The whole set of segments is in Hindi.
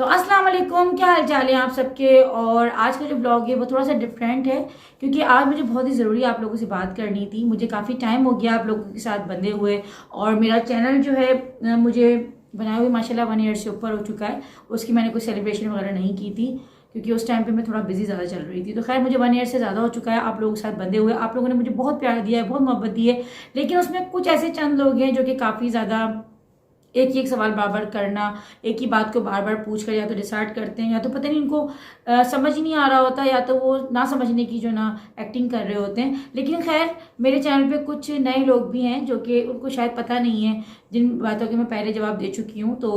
तो अस्सलाम वालेकुम, क्या हाल चाल है आप सबके। और आज का जो ब्लॉग है वो थोड़ा सा डिफरेंट है क्योंकि आज मुझे बहुत ही ज़रूरी आप लोगों से बात करनी थी। मुझे काफ़ी टाइम हो गया आप लोगों के साथ बंधे हुए और मेरा चैनल जो है मुझे बनाए हुए माशाल्लाह 1 ईयर से ऊपर हो चुका है। उसकी मैंने कोई सेलिब्रेशन वगैरह नहीं की थी क्योंकि उस टाइम पे मैं थोड़ा बिजी ज़्यादा चल रही थी। तो खैर मुझे 1 ईयर से ज़्यादा हो चुका है आप लोगों के साथ बंधे हुए। आप लोगों ने मुझे बहुत प्यार दिया है, बहुत मोहब्बत दी है, लेकिन उसमें कुछ ऐसे चंद लोग हैं जो कि काफ़ी ज़्यादा एक ही एक सवाल बार बार करना, एक ही बात को बार बार पूछ कर या तो डिसाइड करते हैं या तो पता नहीं उनको समझ ही नहीं आ रहा होता या तो वो ना समझने की जो ना एक्टिंग कर रहे होते हैं। लेकिन खैर मेरे चैनल पे कुछ नए लोग भी हैं जो कि उनको शायद पता नहीं है, जिन बातों के मैं पहले जवाब दे चुकी हूँ। तो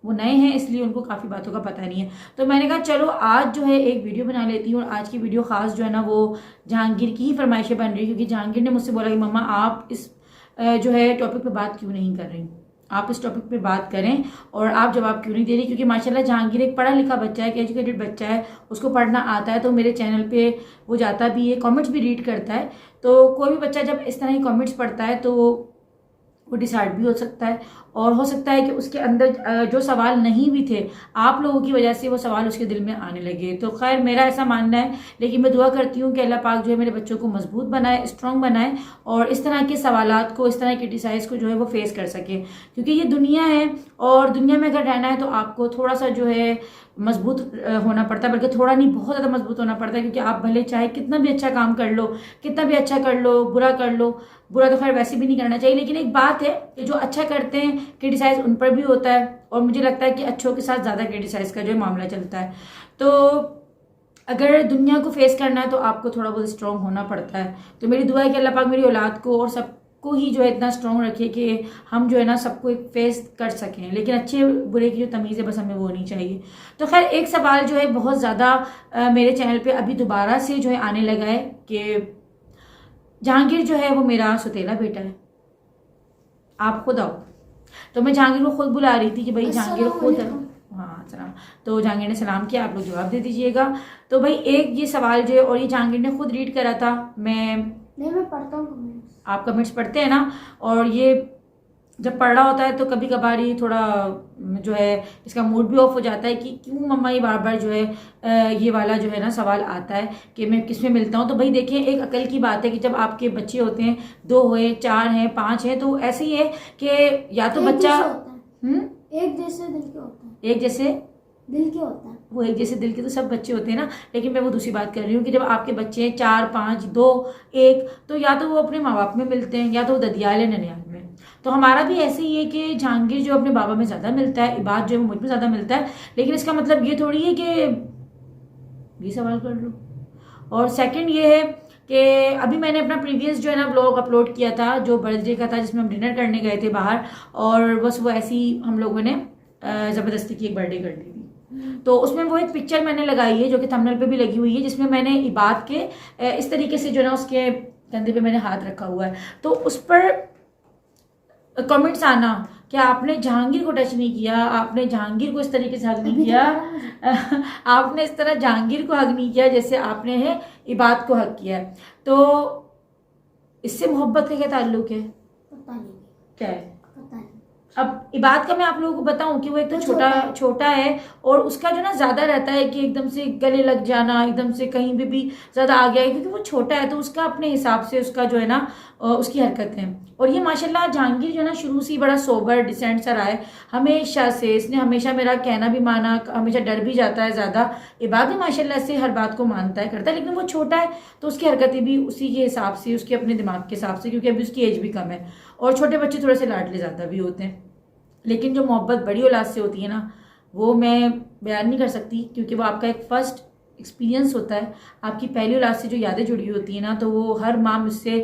वो नए हैं इसलिए उनको काफ़ी बातों का पता नहीं है। तो मैंने कहा चलो आज जो है एक वीडियो बना लेती हूँ और आज की वीडियो खास जो है ना वो जहांगीर की ही फरमाइशें बन रही है क्योंकि जहांगीर ने मुझसे बोला कि मम्मा आप इस जो है टॉपिक पे बात क्यों नहीं कर रही, आप इस टॉपिक पे बात करें और आप जवाब क्यों नहीं दे रही। क्योंकि माशाल्लाह जहांगीर एक पढ़ा लिखा बच्चा है, एक एजुकेटेड बच्चा है, उसको पढ़ना आता है। तो मेरे चैनल पे वो जाता भी है, कमेंट्स भी रीड करता है। तो कोई भी बच्चा जब इस तरह की कमेंट्स पढ़ता है तो वो डिसाइड भी हो सकता है और हो सकता है कि उसके अंदर जो सवाल नहीं भी थे आप लोगों की वजह से वो सवाल उसके दिल में आने लगे। तो खैर मेरा ऐसा मानना है, लेकिन मैं दुआ करती हूँ कि अल्लाह पाक जो है मेरे बच्चों को मजबूत बनाए, स्ट्रांग बनाए और इस तरह के सवालात को, इस तरह के क्रिटिसाइज को जो है वो फेस कर सके। क्योंकि ये दुनिया है और दुनिया में अगर रहना है तो आपको थोड़ा सा जो है मजबूत होना पड़ता है, बल्कि थोड़ा नहीं बहुत ज़्यादा मजबूत होना पड़ता है। क्योंकि आप भले चाहे कितना भी अच्छा काम कर लो, कितना भी अच्छा कर लो, बुरा कर लो, बुरा तो खैर वैसे भी नहीं करना चाहिए, लेकिन एक बात है कि जो अच्छा करते हैं क्रिटिसाइज उन पर भी होता है और मुझे लगता है कि अच्छों के साथ ज़्यादा क्रिटिसाइज का जो है मामला चलता है। तो अगर दुनिया को फेस करना है तो आपको थोड़ा बहुत स्ट्रांग होना पड़ता है। तो मेरी दुआ है कि अल्लाह पाक मेरी औलाद को और सबको ही जो है इतना स्ट्रांग रखे कि हम जो है ना सबको एक फेस कर सकें, लेकिन अच्छे बुरे की जो तमीज़ है बस हमें वो नहीं चाहिए। तो खैर एक सवाल जो है बहुत ज़्यादा मेरे चैनल पे अभी दोबारा से जो है आने लगा है कि जहांगीर जो है वो मेरा सुतेला बेटा है, आप खुद आओ। तो मैं जहांगीर को खुद बुला रही थी कि भाई जहांगीर खुद, हाँ सलाम। तो जहांगीर ने सलाम किया, आप लोग जवाब दे दीजिएगा। तो भाई एक ये सवाल जो है और ये जहांगीर ने खुद रीड करा था। मैं पढ़ता हूँ, आप कमेंट्स पढ़ते हैं ना, और ये जब पढ़ रहा होता है तो कभी कभार ही थोड़ा जो है इसका मूड भी ऑफ हो जाता है कि क्यों मम्मा ये बार बार जो है ये वाला जो है ना सवाल आता है कि मैं किस में मिलता हूँ। तो भाई देखिए एक अकल की बात है कि जब आपके बच्चे होते हैं, 2 हुए, 4 हैं, 5 हैं, तो ऐसे ही है कि या तो बच्चा एक जैसे दिल के होता है, एक जैसे दिल के होता है, वो एक जैसे दिल के तो सब बच्चे होते हैं ना, लेकिन मैं वो दूसरी बात कर रही हूँ कि जब आपके बच्चे 4, 5, 2, 1, तो या तो वो अपने माँ बाप में मिलते हैं या तो वो ददियाल या ननियाल में। तो हमारा भी ऐसे ही है कि जहांगीर जो अपने बाबा में ज़्यादा मिलता है, इबाद जो है वो मुझ में ज़्यादा मिलता है, लेकिन इसका मतलब ये थोड़ी है कि ये सवाल कर लो। और सेकंड ये है कि अभी मैंने अपना प्रीवियस जो है ना ब्लॉग अपलोड किया था जो बर्थडे का था, जिसमें हम डिनर करने गए थे बाहर, और बस वो ऐसी हम लोगों ने ज़बरदस्ती की एक बर्थडे कर ली थी। तो उसमें वो एक पिक्चर मैंने लगाई है जो कि थंबनेल पे भी लगी हुई है, जिसमें मैंने इबाद के इस तरीके से जो ना उसके कंधे पे मैंने हाथ रखा हुआ है। तो उस पर कमेंट्स आना कि आपने जहांगीर को टच नहीं किया, आपने जहांगीर को इस तरीके से हग नहीं किया, आपने इस तरह जहांगीर को हग नहीं किया जैसे आपने है इबाद को हग किया है। तो इससे मोहब्बत का क्या ताल्लुक है? पता नहीं क्या है? पता नहीं। अब इबाद का मैं आप लोगों को बताऊं कि वो एक तो छोटा है और उसका जो ना ज्यादा रहता है कि एकदम से गले लग जाना, एकदम से कहीं भी ज्यादा आ गया है, क्योंकि वो छोटा है तो उसका अपने हिसाब से उसका जो है ना उसकी हरकतें। और ये माशाल्लाह जहांगीर जो है ना शुरू से ही बड़ा सोबर डिसेंट सा रहा है हमेशा से। इसने हमेशा मेरा कहना भी माना, हमेशा डर भी जाता है ज्यादा। इबाद भी माशाल्लाह से हर बात को मानता है, करता है, लेकिन वो छोटा है तो उसकी हरकतें भी उसी के हिसाब से, उसके अपने दिमाग के हिसाब से, क्योंकि अभी उसकी एज भी कम है और छोटे बच्चे थोड़े से लाडले ज्यादा भी होते हैं। लेकिन जो मोहब्बत बड़ी औलाद से होती है ना वो मैं बयान नहीं कर सकती, क्योंकि वो आपका एक फर्स्ट एक्सपीरियंस होता है, आपकी पहली औलाद से जो यादें जुड़ी होती है ना, तो वो हर माँ मुझसे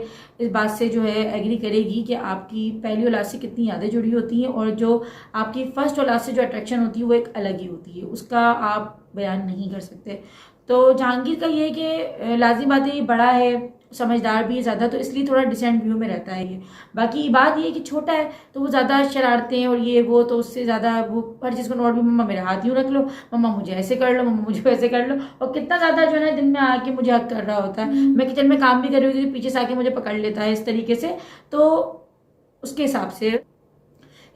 इस बात से जो है एग्री करेगी कि आपकी पहली औलाद से कितनी यादें जुड़ी होती हैं और जो आपकी फर्स्ट औलाद से जो अट्रैक्शन होती है वो एक अलग ही होती है, उसका आप बयान नहीं कर सकते। तो जहांगीर का ये है कि लाजिम बात है ये बड़ा है, समझदार भी है ज़्यादा, तो इसलिए थोड़ा डिसेंट व्यू में रहता है ये। बाकी बात ये है कि छोटा है तो वो ज़्यादा शरारते हैं और ये वो, तो उससे ज़्यादा वो हर चीज़ को नोट भी, मम्मा मेरा हाथ यूँ रख लो, मम्मा मुझे ऐसे कर लो, मम्मा मुझे वैसे कर लो, और कितना ज़्यादा जो है ना दिन में आके मुझे हक कर रहा होता है। मैं किचन में काम भी कर रही होती हूँ, पीछे से आके मुझे पकड़ लेता है इस तरीके से। तो उसके हिसाब से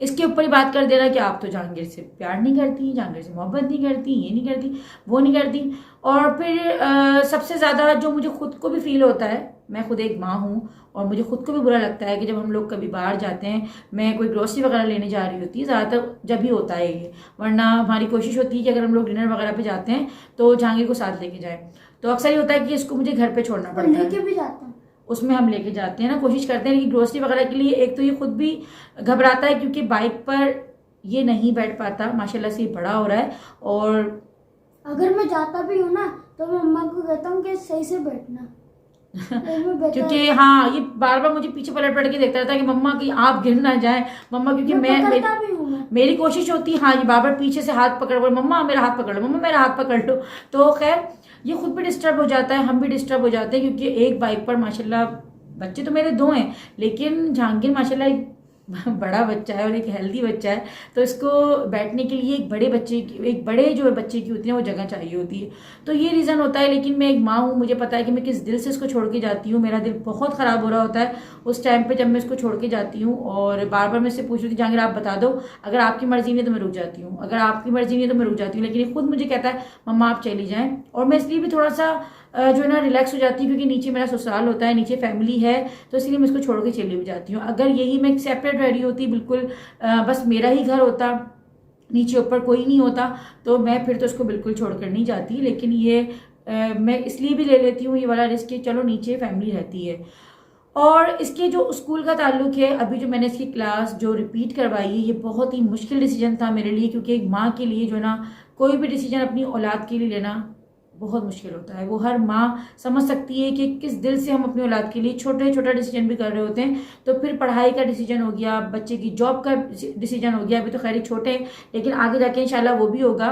इसके ऊपर ही बात कर देना कि आप तो जहांगीर से प्यार नहीं करती, जहांगीर से मोहब्बत नहीं करती, ये नहीं करती, वो नहीं करती। और फिर सबसे ज़्यादा जो मुझे खुद को भी फील होता है, मैं खुद एक माँ हूँ और मुझे खुद को भी बुरा लगता है कि जब हम लोग कभी बाहर जाते हैं, मैं कोई ग्रोसरी वगैरह लेने जा रही होती है, ज़्यादातर जब ही होता है ये, वरना हमारी कोशिश होती है कि अगर हम लोग डिनर वगैरह पे जाते हैं तो जहांगीर को साथ लेके जाएं। तो अक्सर ये होता है कि इसको मुझे घर पे छोड़ना पड़ता है, लेके भी जाता हूँ, उसमें हम लेके जाते हैं ना, कोशिश करते हैं। लेकिन ग्रोसरी वगैरह के लिए एक तो ये खुद भी घबराता है क्योंकि बाइक पर ये नहीं बैठ पाता, माशाल्लाह से ये बड़ा हो रहा है। और अगर मैं जाता भी हूँ ना तो मैं मम्मा को कहता हूँ कि सही से बैठना क्योंकि हाँ, ये बार बार मुझे पीछे पलट पलट के देखता रहता है कि मम्मा कि आप गिर ना जाए मम्मा, क्योंकि मेरी कोशिश होती है, हाँ, ये बार बार पीछे से हाथ पकड़ लो, मम्मा मेरा हाथ पकड़ लो, मम्मा मेरा हाथ पकड़ लो। तो खैर ये खुद भी डिस्टर्ब हो जाता है, हम भी डिस्टर्ब हो जाते हैं, क्योंकि एक बाइक पर माशाल्लाह बच्चे तो मेरे 2 हैं, लेकिन जहांगीर माशाल्लाह एक बड़ा बच्चा है और एक हेल्दी बच्चा है, तो इसको बैठने के लिए एक बड़े जो बच्चे की होती है वो जगह चाहिए होती है। तो ये रीज़न होता है। लेकिन मैं एक माँ हूँ, मुझे पता है कि मैं किस दिल से इसको छोड़ के जाती हूँ। मेरा दिल बहुत ख़राब हो रहा होता है उस टाइम पे जब मैं इसको छोड़ के जाती हूँ, और बार बार मैं इससे पूछ रही थी जहांगीर आप बता दो, अगर आपकी मर्जी नहीं है तो मैं रुक जाती हूँ, अगर आपकी मर्जी नहीं है तो मैं रुक जाती हूँ। लेकिन ये खुद मुझे कहता है मम्मा आप चली जाएँ, और मैं इसलिए भी थोड़ा सा जो है ना रिलैक्स हो जाती है, क्योंकि नीचे मेरा ससुराल होता है, नीचे फैमिली है, तो इसलिए मैं इसको छोड़ के चली भी जाती हूँ। अगर यही मैं सेपरेट रह रही होती, बिल्कुल बस मेरा ही घर होता, नीचे ऊपर कोई नहीं होता, तो मैं फिर तो इसको बिल्कुल छोड़कर नहीं जाती। लेकिन ये मैं इसलिए भी ले लेती हूँ ये वाला रिस्क कि चलो नीचे फैमिली रहती है। और इसके जो स्कूल का ताल्लुक है, अभी जो मैंने इसकी क्लास जो रिपीट करवाई है, ये बहुत ही मुश्किल डिसीजन था मेरे लिए, क्योंकि एक माँ के लिए जो है ना कोई भी डिसीजन अपनी औलाद के लिए लेना बहुत मुश्किल होता है। वो हर माँ समझ सकती है कि किस दिल से हम अपनी औलाद के लिए छोटे छोटा डिसीजन भी कर रहे होते हैं। तो फिर पढ़ाई का डिसीजन हो गया, बच्चे की जॉब का डिसीजन हो गया, अभी तो खैर छोटे हैं लेकिन आगे जाके इंशाल्लाह वो भी होगा।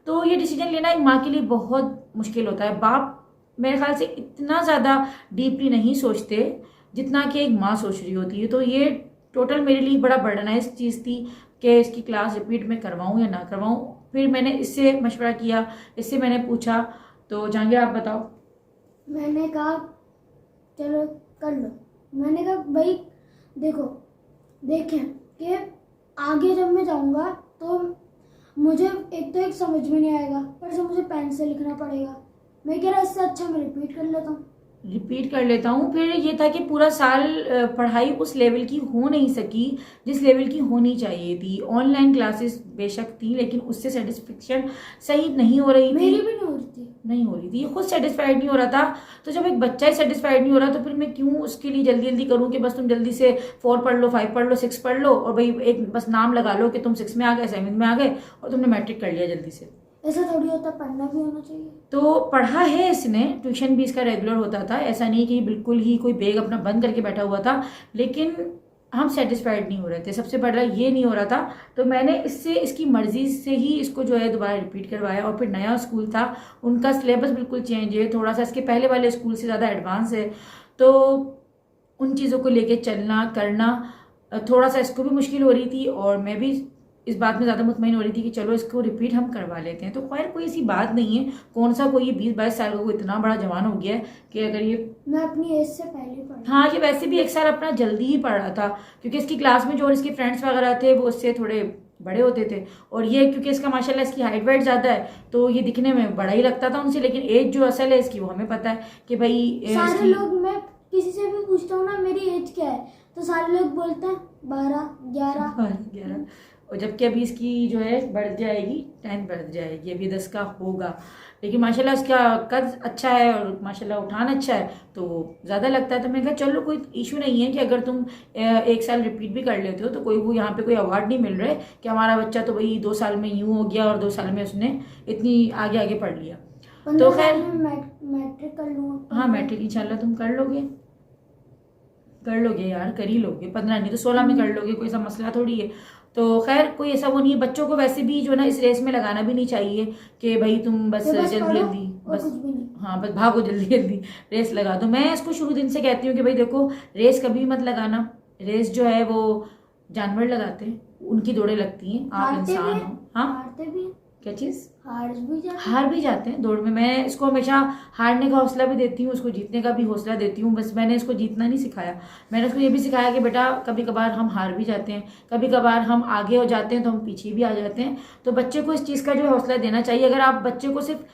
तो ये डिसीजन लेना एक माँ के लिए बहुत मुश्किल होता है। बाप मेरे ख्याल से इतना ज़्यादा डीपली नहीं सोचते जितना कि एक माँ सोच रही होती है। तो ये टोटल मेरे लिए बड़ा बर्डनाइज चीज़ थी कि इसकी क्लास रिपीट में करवाऊँ या ना करवाऊँ। फिर मैंने इससे मशवरा किया, इससे मैंने पूछा। तो जहांगीर आप बताओ। मैंने कहा चलो कर लो। मैंने कहा भाई देखो देखें कि आगे जब मैं जाऊंगा तो मुझे एक समझ में नहीं आएगा, पर से मुझे पेन से लिखना पड़ेगा। मैं कह रहा इससे अच्छा मैं रिपीट कर लेता हूँ। फिर ये था कि पूरा साल पढ़ाई उस लेवल की हो नहीं सकी जिस लेवल की होनी चाहिए थी। ऑनलाइन क्लासेस बेशक थी लेकिन उससे सेटिस्फेक्शन सही नहीं हो रही थी, मेरी भी नहीं हो रही थी। ये खुद सेटिस्फाइड नहीं हो रहा था। तो जब एक बच्चा ही सेटिस्फाइड नहीं हो रहा तो फिर मैं क्यों उसके लिए जल्दी जल्दी करूँ कि बस तुम जल्दी से 4 पढ़ लो, 5 पढ़ लो, 6 पढ़ लो, और भाई एक बस नाम लगा लो कि तुम 6 में आ गए, 7 में आ गए और तुमने मैट्रिक कर लिया जल्दी से। ऐसा थोड़ी होता, पढ़ना भी होना चाहिए। तो पढ़ा है इसने, ट्यूशन भी इसका रेगुलर होता था, ऐसा नहीं कि बिल्कुल ही कोई बैग अपना बंद करके बैठा हुआ था, लेकिन हम सेटिस्फाइड नहीं हो रहे थे। सबसे बड़ा ये नहीं हो रहा था। तो मैंने इससे इसकी मर्जी से ही इसको जो है दोबारा रिपीट करवाया। और फिर नया स्कूल था, उनका सिलेबस बिल्कुल चेंज है, थोड़ा सा इसके पहले वाले स्कूल से ज़्यादा एडवांस है। तो उन चीज़ों को लेके चलना करना थोड़ा सा इसको भी मुश्किल हो रही थी, और मैं भी इस बात में ज़्यादा मुतमईन हो रही थी कि चलो इसको रिपीट हम करवा लेते हैं। तो खैर कोई ऐसी बात नहीं है, कौन सा कोई 20-22 साल का कोई इतना बड़ा जवान हो गया है कि अगर ये, मैं अपनी एज से पहले पढ़ा। हाँ, ये वैसे भी 1 साल अपना जल्दी ही पढ़ रहा था, क्योंकि इसकी क्लास में जो और इसके फ्रेंड्स वगैरह थे वो उससे थोड़े बड़े होते थे। और ये क्योंकि इसका माशाल्लाह इसकी हाइट वाइट ज़्यादा है तो ये दिखने में बड़ा ही लगता था उनसे, लेकिन एज जो असल है इसकी वो हमें पता है कि भाई सारे लोग, मैं किसी से भी पूछता हूँ ना मेरी एज क्या है तो सारे लोग बोलते हैं 12-11। और जबकि अभी इसकी जो है बढ़ जाएगी, 10 बढ़ जाएगी, अभी 10 का होगा। लेकिन माशाल्लाह इसका कद अच्छा है और माशाल्लाह उठान अच्छा है तो ज़्यादा लगता है। तो मैंने कहा चलो कोई इशू नहीं है कि अगर तुम 1 साल रिपीट भी कर लेते हो तो कोई वो यहाँ पे कोई अवार्ड नहीं मिल रहा है कि हमारा बच्चा तो भाई 2 साल में यूँ हो गया और 2 साल में उसने इतनी आगे आगे पढ़ लिया। तो खैर मैट्रिक कर लूँगा। हाँ, मैट्रिक इंशाल्लाह तुम कर लोगे यार, कर ही लोगे। 15 नहीं तो 16 में कर लोगे, कोई सा मसला थोड़ी है। तो खैर कोई ऐसा वो नहीं है। बच्चों को वैसे भी जो ना इस रेस में लगाना भी नहीं चाहिए कि भाई तुम बस जल्दी जल्दी बस, हाँ, बस भागो जल्दी जल्दी रेस लगा दो। मैं इसको शुरू दिन से कहती हूँ कि भाई देखो रेस कभी मत लगाना। रेस जो है वो जानवर लगाते हैं, उनकी दौड़ें लगती हैं, आप इंसान हो। हाँ, क्या चीज़? हार भी जाते हैं दौड़ में। मैं इसको हमेशा हारने का हौसला भी देती हूँ, उसको जीतने का भी हौसला देती हूँ। बस मैंने इसको जीतना नहीं सिखाया, मैंने उसको ये भी सिखाया कि बेटा कभी कभार हम हार भी जाते हैं, कभी कभार हम आगे हो जाते हैं तो हम पीछे भी आ जाते हैं। तो बच्चे को इस चीज़ का जो हौसला देना चाहिए। अगर आप बच्चे को सिर्फ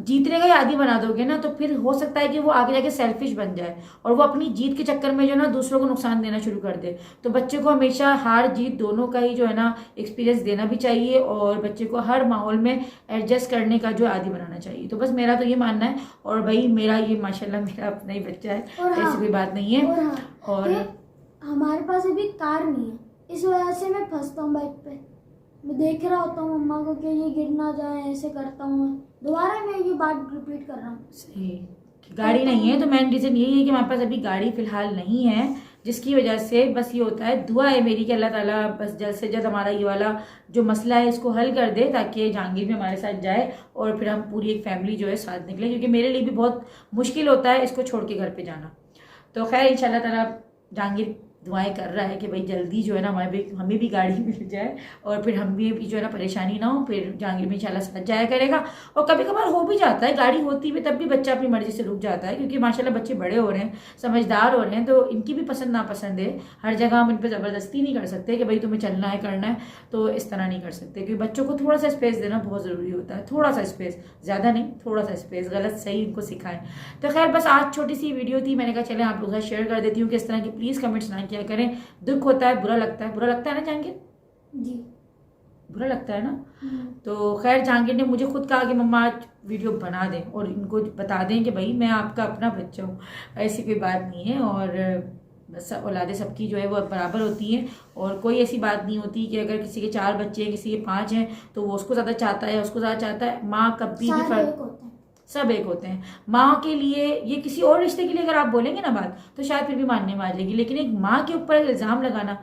जीतने का ही आदी बना दोगे ना, तो फिर हो सकता है कि वो आगे जाके सेल्फिश बन जाए और वो अपनी जीत के चक्कर में जो ना दूसरों को नुकसान देना शुरू कर दे। तो बच्चे को हमेशा हार जीत दोनों का ही जो है ना एक्सपीरियंस देना भी चाहिए और बच्चे को हर माहौल में एडजस्ट करने का जो आदी बनाना चाहिए। तो बस मेरा तो ये मानना है। और भाई मेरा ये माशाल्लाह मेरा अपना ही बच्चा है, ऐसी कोई बात नहीं है। और हमारे पास अभी कार नहीं है, इस वजह से मैं फंसता हूँ बाइक पे। मैं देख रहा होता हूँ मम्मा को कि ये गिर ना जाए, ऐसे करता हूँ। दोबारा मैं ये बात रिपीट कर रहा हूँ। सही, गाड़ी नहीं है तो मेन रीज़न यही है कि हमारे पास अभी गाड़ी फिलहाल नहीं है, जिसकी वजह से बस ये होता है। दुआ है मेरी कि अल्लाह ताला बस जल्द से जल्द हमारा ये वाला जो मसला है इसको हल कर दे, ताकि जहांगीर भी हमारे साथ जाए और फिर हम पूरी एक फैमिली जो है साथ निकले, क्योंकि मेरे लिए भी बहुत मुश्किल होता है इसको छोड़ के घर पे जाना। तो खैर इंशाल्लाह ताला जहांगीर दुआएं कर रहा है कि भाई जल्दी जो है ना हमें भी गाड़ी मिल जाए और फिर हम भी जो है ना परेशानी ना हो, फिर जहांगीर भी इंशाल्लाह साथ जाया करेगा। और कभी कभार हो भी जाता है, गाड़ी होती भी तब भी बच्चा अपनी मर्जी से रुक जाता है, क्योंकि माशाल्लाह बच्चे बड़े हो रहे हैं, समझदार हो रहे हैं, तो इनकी भी पसंद नापसंद है। हर जगह हम इन पर ज़बरदस्ती नहीं कर सकते कि भाई तुम्हें चलना है करना है, तो इस तरह नहीं कर सकते। क्योंकि बच्चों को थोड़ा सा स्पेस देना बहुत ज़रूरी होता है, थोड़ा सा स्पेस, ज़्यादा नहीं, थोड़ा सा स्पेस, गलत सही इनको सिखाएं। तो खैर बस आज छोटी सी वीडियो थी, मैंने कहा चले आप लोगों के साथ शेयर कर देती हूँ कि इस तरह की प्लीज़ कमेंट्स ना किया करें। दुख होता है, बुरा लगता है, बुरा लगता है ना जहांगीर? जी बुरा लगता है ना। तो खैर जहांगीर ने मुझे खुद कहा कि मम्मा आज वीडियो बना दें और इनको बता दें कि भाई मैं आपका अपना बच्चा हूँ, ऐसी कोई बात नहीं है। और बस औलादें सबकी जो है वो बराबर होती हैं और कोई ऐसी बात नहीं होती कि अगर किसी के 4 बच्चे हैं, किसी के 5 हैं, तो वो उसको ज़्यादा चाहता है, उसको ज़्यादा चाहता है। माँ कभी भी फर्क, सब एक होते हैं। माँ के लिए, ये किसी और रिश्ते के लिए अगर आप बोलेंगे ना बात, तो शायद फिर भी मानने में आ जाएगी, लेकिन एक माँ के ऊपर इल्ज़ाम लगाना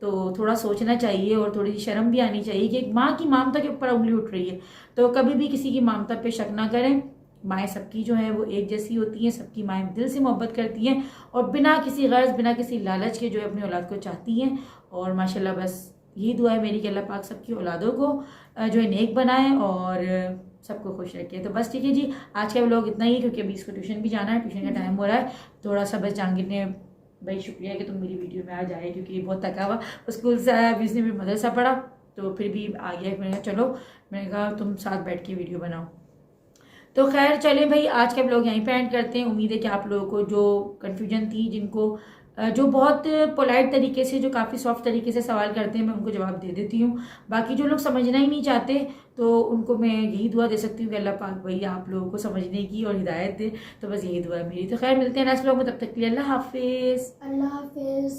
तो थोड़ा सोचना चाहिए और थोड़ी सी शर्म भी आनी चाहिए कि एक माँ की ममता के ऊपर उंगली उठ रही है। तो कभी भी किसी की ममता पे शक ना करें। माएँ सबकी जो है वो एक जैसी होती हैं, सबकी माएँ दिल से मोहब्बत करती हैं और बिना किसी गर्ज, बिना किसी लालच के जो है अपनी औलाद को चाहती हैं। और माशाल्लाह बस यही दुआ है मेरी कि अल्लाह पाक सबकी औलादों को जो है नेक बनाए और सबको खुश रखे। तो बस ठीक है जी, आज का व्लॉग इतना ही, क्योंकि अभी इसको ट्यूशन भी जाना है, ट्यूशन का टाइम हो रहा है। थोड़ा सा बस जहांगीर ने भाई शुक्रिया कि तुम मेरी वीडियो में आ जाए, क्योंकि बहुत थका हुआ, स्कूल से आया, अभी उसने भी मदरसा पढ़ा, तो फिर भी आ गया। मैंने कहा चलो, मैंने कहा तुम साथ बैठ के वीडियो बनाओ। तो खैर चलें भाई, आज का ब्लॉग यहीं पे एंड करते हैं। उम्मीद है कि आप लोगों को जो कन्फ्यूजन थी, जिनको जो बहुत पोलाइट तरीके से, जो काफ़ी सॉफ्ट तरीके से सवाल करते हैं, मैं उनको जवाब दे देती हूँ। बाकी जो लोग समझना ही नहीं चाहते, तो उनको मैं यही दुआ दे सकती हूँ कि अल्लाह पाक भाई आप लोगों को समझने की और हिदायत दे। तो बस यही दुआ है मेरी। तो खैर मिलते हैं नेक्स्ट ब्लॉग में, तब तक के लिए अल्लाह हाफिज़। अल्लाह हाफिज़।